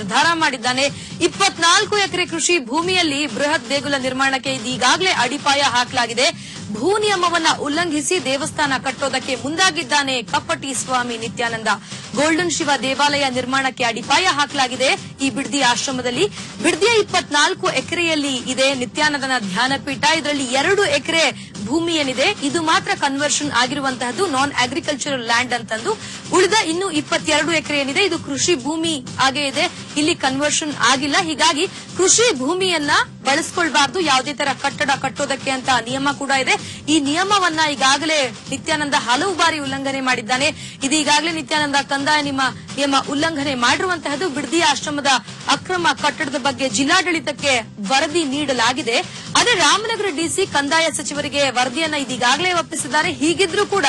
ನಿರ್ಧಾರ ಮಾಡಿದ್ದಾನೆ. 24 ಎಕರೆ ಕೃಷಿ ಭೂಮಿಯಲ್ಲಿ ಬೃಹತ್ ದೇಗುಲ ನಿರ್ಮಾಣಕ್ಕೆ ಈಗಾಗಲೇ ಅಡಿಪಾಯ ಹಾಕಲಾಗಿದೆ. ಭೂ ನಿಯಮವನ್ನ ಉಲ್ಲಂಘಿಸಿ ದೇವಸ್ಥಾನ ಕಟ್ಟೋದಕ್ಕೆ ಮುಂದಾಗಿದ್ದಾನೆ ಕಪ್ಪಟಿ ಸ್ವಾಮಿ ನಿತ್ಯಾನಂದ. ಗೋಲ್ಡನ್ ಶಿವ ದೇವಾಲಯ ನಿರ್ಮಾಣಕ್ಕೆ ಅಡಿಪಾಯ ಹಾಕಲಾಗಿದೆ ಈ ಬಿಡದಿ ಆಶ್ರಮದಲ್ಲಿ. ಬಿಡದಿಯ 24 ಎಕರೆಯಲ್ಲಿ ಇದೆ ನಿತ್ಯಾನಂದನ ಧ್ಯಾನಪೀಠ. ಇದರಲ್ಲಿ 2 ಎಕರೆ ಭೂಮಿ ಏನಿದೆ ಇದು ಮಾತ್ರ ಕನ್ವರ್ಷನ್ ಆಗಿರುವಂತಹದ್ದು, ನಾನ್ ಅಗ್ರಿಕಲ್ಚರಲ್ ಲ್ಯಾಂಡ್ ಅಂತಂದು. ಉಳಿದ ಇನ್ನು 22 ಎಕರೆ ಏನಿದೆ ಇದು ಕೃಷಿ ಭೂಮಿ ಆಗೇ ಇದೆ, ಇಲ್ಲಿ ಕನ್ವರ್ಷನ್ ಆಗಿಲ್ಲ. ಹೀಗಾಗಿ ಕೃಷಿ ಭೂಮಿಯನ್ನ ಬಳಸ್ಕೊಳ್ಬಾರ್ದು, ಯಾವುದೇ ತರ ಕಟ್ಟಡ ಕಟ್ಟೋದಕ್ಕೆ ಅಂತ ನಿಯಮ ಕೂಡ ಇದೆ. ಈ ನಿಯಮವನ್ನ ಈಗಾಗಲೇ ನಿತ್ಯಾನಂದ ಹಲವು ಬಾರಿ ಉಲ್ಲಂಘನೆ ಮಾಡಿದ್ದಾನೆ. ಇದು ಈಗಾಗಲೇ ನಿತ್ಯಾನಂದ ಕಂದಾಯ ನಿಯಮ ಉಲ್ಲಂಘನೆ ಮಾಡಿರುವಂತಹದ್ದು. ಬಿಡದಿ ಆಶ್ರಮದ ಅಕ್ರಮ ಕಟ್ಟಡದ ಬಗ್ಗೆ ಜಿಲ್ಲಾಡಳಿತಕ್ಕೆ ವರದಿ ನೀಡಲಾಗಿದೆ. ಆದರೆ ರಾಮನಗರ ಡಿಸಿ ಕಂದಾಯ ಸಚಿವರಿಗೆ ವರದಿಯನ್ನ ಇದೀಗಾಗಲೇ ಒಪ್ಪಿಸಿದ್ದಾರೆ. ಹೀಗಿದ್ರೂ ಕೂಡ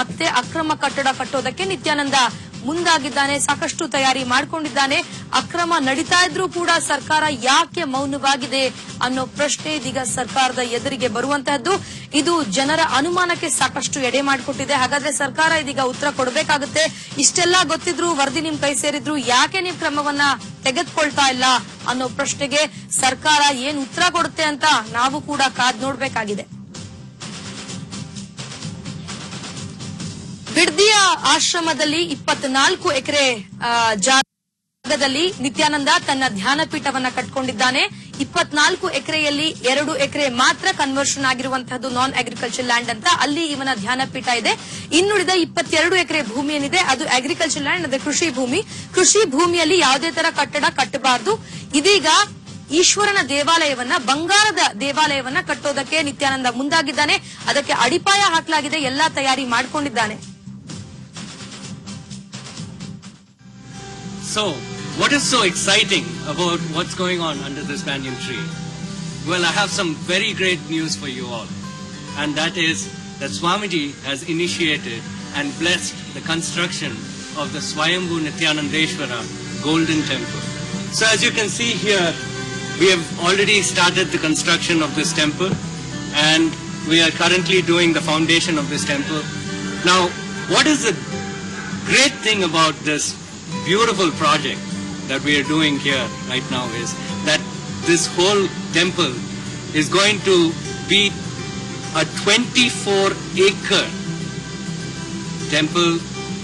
ಮತ್ತೆ ಅಕ್ರಮ ಕಟ್ಟಡ ಕಟ್ಟೋದಕ್ಕೆ ನಿತ್ಯಾನಂದ ಮುಂದಾಗಿದ್ದಾನೆ, ಸಾಕಷ್ಟು ತಯಾರಿ ಮಾಡಿಕೊಂಡಿದ್ದಾನೆ. ಅಕ್ರಮ ನಡೀತಾ ಇದ್ರೂ ಕೂಡ ಸರ್ಕಾರ ಯಾಕೆ ಮೌನವಾಗಿದೆ ಅನ್ನೋ ಪ್ರಶ್ನೆ ಇದೀಗ ಸರ್ಕಾರದ ಎದುರಿಗೆ ಬರುವಂತಹದ್ದು. ಇದು ಜನರ ಅನುಮಾನಕ್ಕೆ ಸಾಕಷ್ಟು ಎಡೆ ಮಾಡಿಕೊಟ್ಟಿದೆ. ಹಾಗಾದ್ರೆ ಸರ್ಕಾರ ಇದೀಗ ಉತ್ತರ ಕೊಡಬೇಕಾಗುತ್ತೆ. ಇಷ್ಟೆಲ್ಲ ಗೊತ್ತಿದ್ರು, ವರದಿ ನಿಮ್ ಕೈ ಸೇರಿದ್ರು, ಯಾಕೆ ನೀವು ಕ್ರಮವನ್ನ ತೆಗೆದುಕೊಳ್ತಾ ಇಲ್ಲ ಅನ್ನೋ ಪ್ರಶ್ನೆಗೆ ಸರ್ಕಾರ ಏನ್ ಉತ್ತರ ಕೊಡುತ್ತೆ ಅಂತ ನಾವು ಕೂಡ ಕಾದ್ ನೋಡ್ಬೇಕಾಗಿದೆ. ಬಿಡದಿಯ ಆಶ್ರಮದಲ್ಲಿ 24 ಎಕರೆ ಜಾಗದಲ್ಲಿ ನಿತ್ಯಾನಂದ ತನ್ನ ಧ್ಯಾನಪೀಠವನ್ನ ಕಟ್ಕೊಂಡಿದ್ದಾನೆ. 24 ಎಕರೆಯಲ್ಲಿ 2 ಎಕರೆ ಮಾತ್ರ ಕನ್ವರ್ಷನ್ ಆಗಿರುವಂತಹದ್ದು ನಾನ್ ಅಗ್ರಿಕಲ್ಚರ್ ಲ್ಯಾಂಡ್ ಅಂತ, ಅಲ್ಲಿ ಇವನ ಧ್ಯಾನಪೀಠ ಇದೆ. ಇನ್ನುಳಿದ 22 ಎಕರೆ ಭೂಮಿ ಏನಿದೆ ಅದು ಅಗ್ರಿಕಲ್ಚರ್ ಲ್ಯಾಂಡ್, ಅದು ಕೃಷಿ ಭೂಮಿ. ಕೃಷಿ ಭೂಮಿಯಲ್ಲಿ ಯಾವುದೇ ತರ ಕಟ್ಟಡ ಕಟ್ಟಬಾರದು. ಇದೀಗ ಈಶ್ವರನ ದೇವಾಲಯವನ್ನ, ಬಂಗಾರದ ದೇವಾಲಯವನ್ನ ಕಟ್ಟೋದಕ್ಕೆ ನಿತ್ಯಾನಂದ ಮುಂದಾಗಿದ್ದಾನೆ. ಅದಕ್ಕೆ ಅಡಿಪಾಯ ಹಾಕಲಾಗಿದೆ, ಎಲ್ಲಾ ತಯಾರಿ ಮಾಡಿಕೊಂಡಿದ್ದಾನೆ. So, what is so exciting about what's going on under this banyan tree? Well, I have some very great news for you all. And that is that Swamiji has initiated and blessed the construction of the Swayambhu Nityanandeshwara Golden Temple. So as you can see here, we have already started the construction of this temple, and we are currently doing the foundation of this temple. Now, what is the great thing about this beautiful project that we are doing here right now is that this whole temple is going to be a 24-acre temple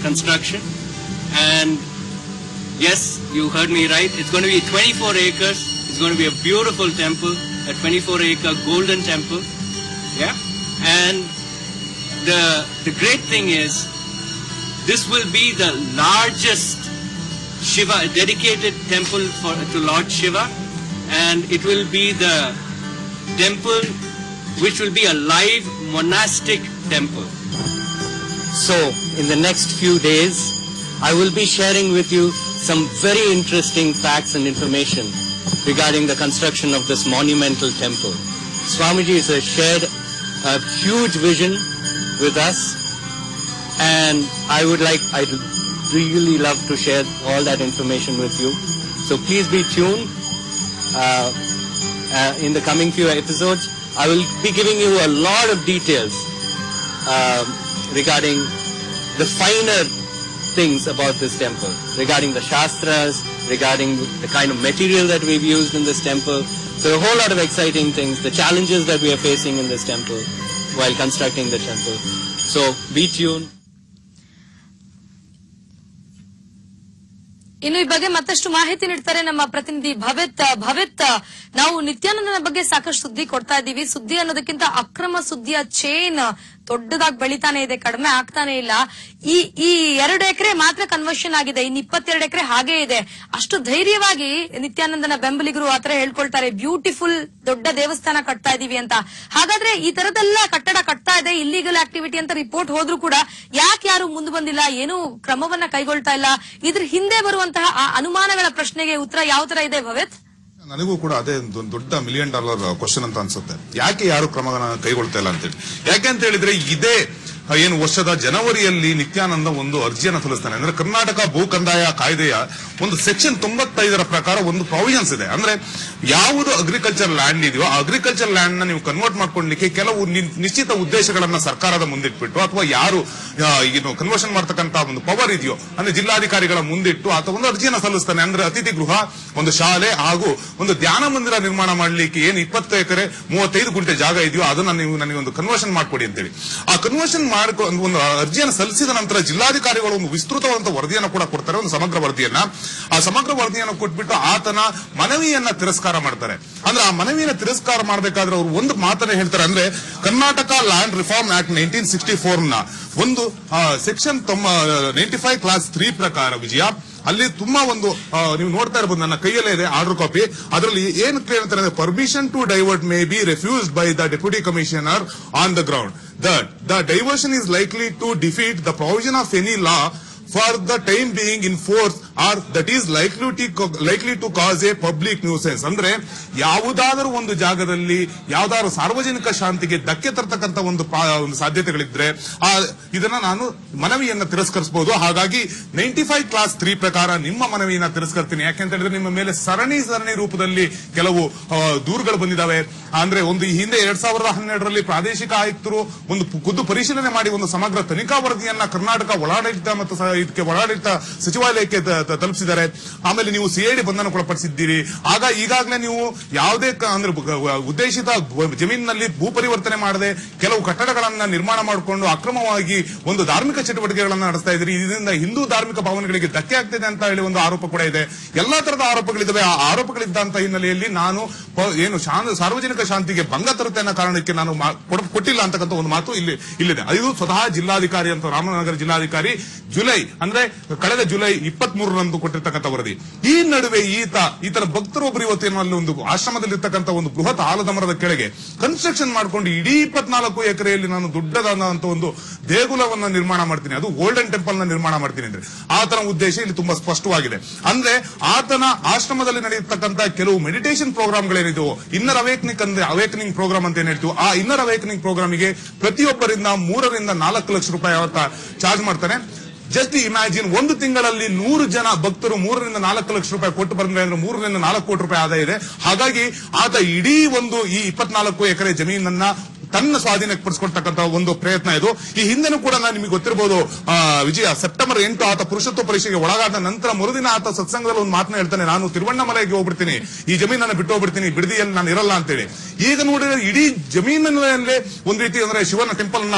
construction. And yes, you heard me right, it's going to be 24 acres. It's going to be a beautiful temple, a 24-acre golden temple. Yeah. And the great thing is, this will be the largest Shiva, dedicated temple to Lord Shiva, and it will be the temple which will be a live monastic temple. So, in the next few days, I will be sharing with you some very interesting facts and information regarding the construction of this monumental temple. Swamiji has shared a huge vision with us, and I'd really love to share all that information with you. So please be tuned. In the coming few episodes, I will be giving you a lot of details regarding the finer things about this temple, regarding the shastras, regarding the kind of material that we've used in this temple. So a whole lot of exciting things, the challenges that we are facing in this temple while constructing the temple. So be tuned. ಇನ್ನು ಈ ಬಗ್ಗೆ ಮತ್ತಷ್ಟು ಮಾಹಿತಿ ನೀಡ್ತಾರೆ ನಮ್ಮ ಪ್ರತಿನಿಧಿ ಭವಿತ್. ನಾವು ನಿತ್ಯಾನಂದನ ಬಗ್ಗೆ ಸಾಕಷ್ಟು ಸುದ್ದಿ ಕೊಡ್ತಾ ಇದ್ದೀವಿ. ಸುದ್ದಿ ಅನ್ನೋದಕ್ಕಿಂತ ಅಕ್ರಮ ಸುದ್ದಿಯ ಚೈನ್ ದೊಡ್ಡದಾಗಿ ಬೆಳಿತಾನೆ ಇದೆ, ಕಡಿಮೆ ಆಗ್ತಾನೆ ಇಲ್ಲ. ಈ 2 ಎಕರೆ ಮಾತ್ರ ಕನ್ವರ್ಷನ್ ಆಗಿದೆ, ಇನ್ನು 22 ಎಕರೆ ಹಾಗೇ ಇದೆ. ಅಷ್ಟು ಧೈರ್ಯವಾಗಿ ನಿತ್ಯಾನಂದನ ಬೆಂಬಲಿಗರು ಆತರ ಹೇಳ್ಕೊಳ್ತಾರೆ, ಬ್ಯೂಟಿಫುಲ್ ದೊಡ್ಡ ದೇವಸ್ಥಾನ ಕಟ್ತಾ ಇದೀವಿ ಅಂತ. ಹಾಗಾದ್ರೆ ಈ ತರದೆಲ್ಲ ಕಟ್ಟಡ ಕಟ್ತಾ ಇದೆ, ಇಲ್ಲಿಗಲ್ ಆಕ್ಟಿವಿಟಿ ಅಂತ ರಿಪೋರ್ಟ್ ಹೋದ್ರೂ ಕೂಡ ಯಾಕೆ ಯಾರು ಮುಂದೆ ಬಂದಿಲ್ಲ, ಏನು ಕ್ರಮವನ್ನ ಕೈಗೊಳ್ತಾ ಇಲ್ಲ? ಇದ್ರ ಹಿಂದೆ ಬರುವಂತಹ ಆ ಅನುಮಾನಗಳ ಪ್ರಶ್ನೆಗೆ ಉತ್ತರ ಯಾವ ತರ ಇದೆ ಭವಿತ್? ನನಗೂ ಕೂಡ ಅದೇ ದೊಡ್ಡ $1 million ಕ್ವಶನ್ ಅಂತ ಅನ್ಸುತ್ತೆ. ಯಾಕೆ ಯಾರು ಕ್ರಮಗಳನ್ನ ಕೈಗೊಳ್ತಾ ಇಲ್ಲ ಅಂತೇಳಿ. ಯಾಕೆ ಅಂತ ಹೇಳಿದ್ರೆ ಇದೇ ಏನು ವರ್ಷದ ಜನವರಿಯಲ್ಲಿ ನಿತ್ಯಾನಂದ ಒಂದು ಅರ್ಜಿಯನ್ನು ಸಲ್ಲಿಸ್ತಾನೆ. ಅಂದ್ರೆ ಕರ್ನಾಟಕ ಭೂ ಕಂದಾಯ ಕಾಯ್ದೆಯ ಒಂದು ಸೆಕ್ಷನ್ 95ರ ಪ್ರಕಾರ ಒಂದು ಪ್ರಾವಿಷನ್ಸ್ ಇದೆ. ಅಂದ್ರೆ ಯಾವುದು ಅಗ್ರಿಕಲ್ಚರ್ ಲ್ಯಾಂಡ್ ಇದೆಯೋ ಆ ಅಗ್ರಿಕಲ್ಚರ್ ಲ್ಯಾಂಡ್ ನ ನೀವು ಕನ್ವರ್ಟ್ ಮಾಡ್ಕೊಳ್ಳಿಕ್ಕೆ ಕೆಲವು ನಿಶ್ಚಿತ ಉದ್ದೇಶಗಳನ್ನ ಸರ್ಕಾರದ ಮುಂದಿಟ್ಬಿಟ್ಟು ಅಥವಾ ಯಾರು ಏನು ಕನ್ವರ್ಷನ್ ಮಾಡ್ತಕ್ಕಂತ ಒಂದು ಪವರ್ ಇದೆಯೋ ಅಂದ್ರೆ ಜಿಲ್ಲಾಧಿಕಾರಿಗಳ ಮುಂದಿಟ್ಟು ಆತ ಒಂದು ಅರ್ಜಿಯನ್ನು ಸಲ್ಲಿಸ್ತಾನೆ. ಅಂದ್ರೆ ಅತಿಥಿ ಗೃಹ, ಒಂದು ಶಾಲೆ ಹಾಗೂ ಒಂದು ಧ್ಯಾನ ಮಂದಿರ ನಿರ್ಮಾಣ ಮಾಡ್ಲಿಕ್ಕೆ ಏನು 20 ಎಕರೆ 35 ಗುಂಟೆ ಜಾಗ ಇದೆಯೋ ಅದನ್ನ ನೀವು ನನಗೆ ಒಂದು ಕನ್ವರ್ಷನ್ ಮಾಡ್ಕೊಡಿ ಅಂತೇಳಿ ಆ ಕನ್ವರ್ಷನ್ ಮಾಡ್ಕೊಂಡು ಒಂದು ಅರ್ಜಿಯನ್ನು ಸಲ್ಲಿಸಿದ ನಂತರ ಜಿಲ್ಲಾಧಿಕಾರಿಗಳು ಒಂದು ವಿಸ್ತೃತವಾದಂತಹ ವರದಿಯನ್ನು ಕೂಡ ಕೊಡ್ತಾರೆ, ಒಂದು ಸಮಗ್ರ ವರದಿಯನ್ನ. ಆ ಸಮಗ್ರ ವರದಿಯನ್ನು ಕೊಟ್ಬಿಟ್ಟು ಆತನ ಮನವಿಯನ್ನ ತಿರಸ್ಕಾರ ಮಾಡ್ತಾರೆ. ಅಂದ್ರೆ ಆ ಮನವಿಯನ್ನ ತಿರಸ್ಕಾರ ಮಾಡಬೇಕಾದ್ರೆ ಅವರು ಒಂದು ಮಾತನ್ನ ಹೇಳ್ತಾರೆ. ಅಂದ್ರೆ ಕರ್ನಾಟಕ ಲ್ಯಾಂಡ್ ರಿಫಾರ್ಮ್ ಆಕ್ಟ್ 1964 ನ ಒಂದು ಸೆಕ್ಷನ್ 95 ಕ್ಲಾಸ್ 3 ಪ್ರಕಾರ ವಿಜಯ ಅಲ್ಲಿ ತುಂಬಾ ಒಂದು ನೀವು ನೋಡ್ತಾ ಇರಬಹುದು, ನನ್ನ ಕೈಯಲ್ಲೇ ಇದೆ ಆರ್ಡರ್ ಕಾಪಿ. ಅದರಲ್ಲಿ ಏನು ಹೇಳ್ತಾರೆ ಅಂದ್ರೆ permission to divert may be refused by the deputy commissioner on the ground that the diversion is likely to defeat the provision of any law for the time being in force or that is likely to cause a public nuisance. ಅಂದ್ರೆ ಯಾವುದಾದರೂ ಒಂದು ಜಾಗದಲ್ಲಿ ಯಾವುದಾದ್ರು ಸಾರ್ವಜನಿಕ ಶಾಂತಿಗೆ ಧಕ್ಕೆ ತರತಕ್ಕಂತ ಒಂದು ಸಾಧ್ಯತೆಗಳಿದ್ರೆ ಇದನ್ನ ನಾನು ಮನವಿಯನ್ನ ತಿರಸ್ಕರಿಸಬಹುದು. ಹಾಗಾಗಿ 95 ಕ್ಲಾಸ್ 3 ಪ್ರಕಾರ ನಿಮ್ಮ ಮನವಿಯನ್ನ ತಿರಸ್ಕರಿಸ್ತೀನಿ. ಯಾಕೆಂತ ಹೇಳಿದ್ರೆ ನಿಮ್ಮ ಮೇಲೆ ಸರಣಿ ರೂಪದಲ್ಲಿ ಕೆಲವು ದೂರುಗಳು ಬಂದಿದ್ದಾವೆ. ಅಂದ್ರೆ ಒಂದು ಹಿಂದೆ 2012ರಲ್ಲಿ ಪ್ರಾದೇಶಿಕ ಆಯುಕ್ತರು ಒಂದು ಖುದ್ದು ಪರಿಶೀಲನೆ ಮಾಡಿ ಒಂದು ಸಮಗ್ರ ತನಿಖಾ ವರದಿಯನ್ನ ಕರ್ನಾಟಕ ಒಳಾಡಳಿತ ಮತ್ತು ಇದಕ್ಕೆ ಒಳಾಡಳಿತ ಸಚಿವಾಲಯಕ್ಕೆ ತಲುಪಿಸಿದ್ದಾರೆ. ಆಮೇಲೆ ನೀವು ಸಿಐಡಿ ಬಂಧನಕ್ಕೊಳಪಡಿಸಿದ್ದೀರಿ. ಆಗ ಈಗಾಗಲೇ ನೀವು ಯಾವುದೇ ಅಂದ್ರೆ ಉದ್ದೇಶಿತ ಜಮೀನಿನಲ್ಲಿ ಭೂ ಪರಿವರ್ತನೆ ಮಾಡದೆ ಕೆಲವು ಕಟ್ಟಡಗಳನ್ನ ನಿರ್ಮಾಣ ಮಾಡಿಕೊಂಡು ಅಕ್ರಮವಾಗಿ ಒಂದು ಧಾರ್ಮಿಕ ಚಟುವಟಿಕೆಗಳನ್ನ ನಡೆಸ್ತಾ ಇದ್ದೀರಿ. ಇದರಿಂದ ಹಿಂದೂ ಧಾರ್ಮಿಕ ಭಾವನೆಗಳಿಗೆ ಧಕ್ಕೆ ಆಗ್ತಿದೆ ಅಂತ ಹೇಳಿ ಒಂದು ಆರೋಪ ಕೂಡ ಇದೆ. ಎಲ್ಲಾ ತರದ ಆರೋಪಗಳಿದ್ದಾವೆ. ಆ ಆರೋಪಗಳಿದ್ದಂತ ಹಿನ್ನೆಲೆಯಲ್ಲಿ ನಾನು ಏನು ಸಾರ್ವಜನಿಕ ಶಾಂತಿಗೆ ಭಂಗ ತರುತ್ತೆ ಅನ್ನೋ ಕಾರಣಕ್ಕೆ ನಾನು ಕೊಟ್ಟಿಲ್ಲ ಅಂತಕ್ಕಂಥ ಒಂದು ಮಾತು ಇಲ್ಲಿದೆ. ಇದು ಸ್ವತಃ ಜಿಲ್ಲಾಧಿಕಾರಿ ಅಂತ ರಾಮನಗರ ಜಿಲ್ಲಾಧಿಕಾರಿ ಅಂದ್ರೆ ಕಳೆದ ಜುಲೈ 23ರಂದು ಕೊಟ್ಟಿರ್ತಕ್ಕಂಥ ವರದಿ. ಈ ನಡುವೆ ಈತರ ಭಕ್ತರೊಬ್ಬರು ಇವತ್ತೇನಲ್ಲಿ ಒಂದು ಆಶ್ರಮದಲ್ಲಿರ್ತಕ್ಕಂಥ ಒಂದು ಬೃಹತ್ ಆಲದ ಮರದ ಕೆಳಗೆ ಕನ್ಸ್ಟ್ರಕ್ಷನ್ ಮಾಡ್ಕೊಂಡು ಇಡೀ 24 ಎಕರೆಯಲ್ಲಿ ನಾನು ದೊಡ್ಡದಾದಂತ ಒಂದು ದೇಗುಲವನ್ನ ನಿರ್ಮಾಣ ಮಾಡ್ತೀನಿ, ಅದು ಗೋಲ್ಡನ್ ಟೆಂಪಲ್ ನ ನಿರ್ಮಾಣ ಮಾಡ್ತೀನಿ ಅಂದ್ರೆ ಆತನ ಉದ್ದೇಶ ಇಲ್ಲಿ ತುಂಬಾ ಸ್ಪಷ್ಟವಾಗಿದೆ. ಅಂದ್ರೆ ಆತನ ಆಶ್ರಮದಲ್ಲಿ ನಡೆಯತಕ್ಕಂಥ ಕೆಲವು ಮೆಡಿಟೇಷನ್ ಪ್ರೋಗ್ರಾಮ್ಗಳೇನಿದೆಯೋ ಇನ್ನರ್ ಅವೇಕನಿಂಗ್ ಪ್ರೋಗ್ರಾಮ್ ಅಂತ ಏನ್ ಹೇಳ್ತೀವಿ, ಆ ಇನ್ನರ್ ಅವೇಕನಿಂಗ್ ಪ್ರೋಗ್ರಾಮಿಗೆ ಪ್ರತಿಯೊಬ್ಬರಿಂದ 3 ರಿಂದ 4 ಲಕ್ಷ ರೂಪಾಯಿ ಚಾರ್ಜ್ ಮಾಡ್ತಾನೆ. ಜಸ್ಟ್ ಇಮ್ಯಾಜಿನ್, ಒಂದು ತಿಂಗಳಲ್ಲಿ 100 ಜನ ಭಕ್ತರು 3 ರಿಂದ 4 ಲಕ್ಷ ರೂಪಾಯಿ ಕೊಟ್ಟು ಬಂದ್ರೆ ಅಂದ್ರೆ 3 ರಿಂದ 4 ಕೋಟಿ ರೂಪಾಯಿ ಆದಾಯ ಇದೆ. ಹಾಗಾಗಿ ಆತ ಇಡೀ ಒಂದು ಈ 24 ಎಕರೆ ಜಮೀನನ್ನ ತನ್ನ ಸ್ವಾಧೀನಕ್ಕೆ ಪಡಿಸಿಕೊಳ್ತಕ್ಕಂಥ ಒಂದು ಪ್ರಯತ್ನ ಇದು. ಈ ಹಿಂದೆನೂ ಕೂಡ ನಾನು ನಿಮಗೆ ಗೊತ್ತಿರಬಹುದು ವಿಜಯ, ಸೆಪ್ಟೆಂಬರ್ 8 ಆತ ಪುರುಷತ್ವ ಪರೀಕ್ಷೆಗೆ ಒಳಗಾದ ನಂತರ ಮರುದಿನ ಆತ ಸತ್ಸಂಗದಲ್ಲಿ ಒಂದು ಮಾತನ್ನ ಹೇಳ್ತಾನೆ, ನಾನು ತಿರುವಣ್ಣಾಮಲೆಗೆ ಹೋಗ್ಬಿಡ್ತೀನಿ, ಈ ಜಮೀನನ್ನು ಬಿಟ್ಟು ಹೋಗ್ಬಿಡ್ತೀನಿ, ಬಿಡದಿಯಲ್ಲಿ ನಾನು ಇರಲ್ಲ ಅಂತೇಳಿ. ಈಗ ನೋಡಿದ್ರೆ ಇಡೀ ಜಮೀನಲ್ಲೇ ಒಂದು ರೀತಿ ಅಂದ್ರೆ ಶಿವನ ಟೆಂಪಲ್ ನ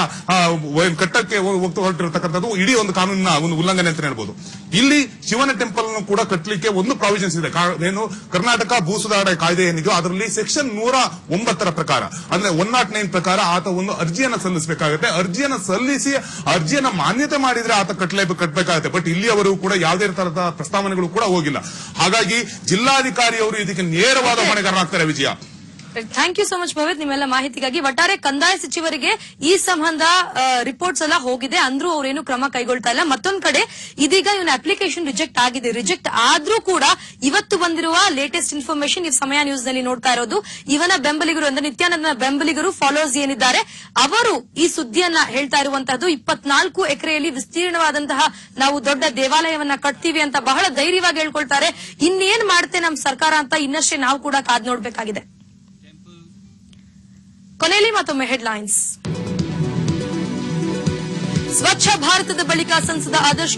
ಕಟ್ಟಕ್ಕೆ ಹೊರಟಿರತಕ್ಕಂಥದ್ದು ಇಡೀ ಒಂದು ಕಾನೂನಿನ ಒಂದು ಉಲ್ಲಂಘನೆ ಅಂತ ಹೇಳ್ಬೋದು. ಇಲ್ಲಿ ಶಿವನ ಟೆಂಪಲ್ ಕೂಡ ಕಟ್ಟಲಿಕ್ಕೆ ಒಂದು ಪ್ರಾವಿಷನ್ಸ್ ಇದೆ. ಏನು ಕರ್ನಾಟಕ ಭೂ ಸುಧಾರಣೆ ಕಾಯ್ದೆ ಏನಿದೆಯೋ ಅದರಲ್ಲಿ ಸೆಕ್ಷನ್ 109 ಪ್ರಕಾರ ಅಂದ್ರೆ 109 ಪ್ರಕಾರ ಆತ ಒಂದು ಅರ್ಜಿಯನ್ನ ಸಲ್ಲಿಸಬೇಕಾಗುತ್ತೆ. ಅರ್ಜಿಯನ್ನ ಸಲ್ಲಿಸಿ ಅರ್ಜಿಯನ್ನ ಮಾನ್ಯತೆ ಮಾಡಿದ್ರೆ ಆತ ಕಟ್ಟಬೇಕಾಗುತ್ತೆ. ಬಟ್ ಇಲ್ಲಿಯವರೆಗೂ ಕೂಡ ಯಾವುದೇ ತರಹದ ಪ್ರಸ್ತಾವನೆಗಳು ಕೂಡ ಹೋಗಿಲ್ಲ. ಹಾಗಾಗಿ ಜಿಲ್ಲಾಧಿಕಾರಿಯವರು ಇದಕ್ಕೆ ನೇರವಾದ ಹೊಣೆಗಾರರಾಗ್ತಾರೆ ವಿಜಯ. ಥ್ಯಾಂಕ್ ಯು ಸೋ ಮಚ್ ಭವೇತ್ ನಿಮ್ಮೆಲ್ಲ ಮಾಹಿತಿಗಾಗಿ. ಒಟ್ಟಾರೆ ಕಂದಾಯ ಸಚಿವರಿಗೆ ಈ ಸಂಬಂಧ ರಿಪೋರ್ಟ್ಸ್ ಎಲ್ಲ ಹೋಗಿದೆ, ಅಂದ್ರೂ ಅವರೇನು ಕ್ರಮ ಕೈಗೊಳ್ತಾ ಇಲ್ಲ. ಮತ್ತೊಂದ್ ಕಡೆ ಇದೀಗ ಇವನ ಅಪ್ಲಿಕೇಶನ್ ರಿಜೆಕ್ಟ್ ಆಗಿದೆ. ರಿಜೆಕ್ಟ್ ಆದ್ರೂ ಕೂಡ ಇವತ್ತು ಬಂದಿರುವ ಲೇಟೆಸ್ಟ್ ಇನ್ಫಾರ್ಮೇಶನ್ ನೀವು ಸಮಯ ನ್ಯೂಸ್ ನಲ್ಲಿ ನೋಡ್ತಾ ಇರೋದು, ಇವನ ಬೆಂಬಲಿಗರು ಅಂದ್ರೆ ನಿತ್ಯಾನಂದನ ಬೆಂಬಲಿಗರು ಫಾಲೋವರ್ಸ್ ಏನಿದ್ದಾರೆ ಅವರು ಈ ಸುದ್ದಿಯನ್ನ ಹೇಳ್ತಾ ಇರುವಂತಹದ್ದು. 24 ಎಕರೆಯಲ್ಲಿ ವಿಸ್ತೀರ್ಣವಾದಂತಹ ನಾವು ದೊಡ್ಡ ದೇವಾಲಯವನ್ನ ಕಟ್ತೀವಿ ಅಂತ ಬಹಳ ಧೈರ್ಯವಾಗಿ ಹೇಳ್ಕೊಳ್ತಾರೆ. ಇನ್ನೇನ್ ಮಾಡುತ್ತೆ ನಮ್ ಸರ್ಕಾರ ಅಂತ ಇನ್ನಷ್ಟೇ ನಾವು ಕೂಡ ಕಾದ್ ನೋಡ್ಬೇಕಾಗಿದೆ. ಕೊನೆಯಲ್ಲಿ ಮತ್ತೊಮ್ಮೆ ಹೆಡ್ಲೈನ್ಸ್. ಸ್ವಚ್ಛ ಭಾರತದ ಬಳಿಕ ಸಂಸದ ಆದರ್ಶ್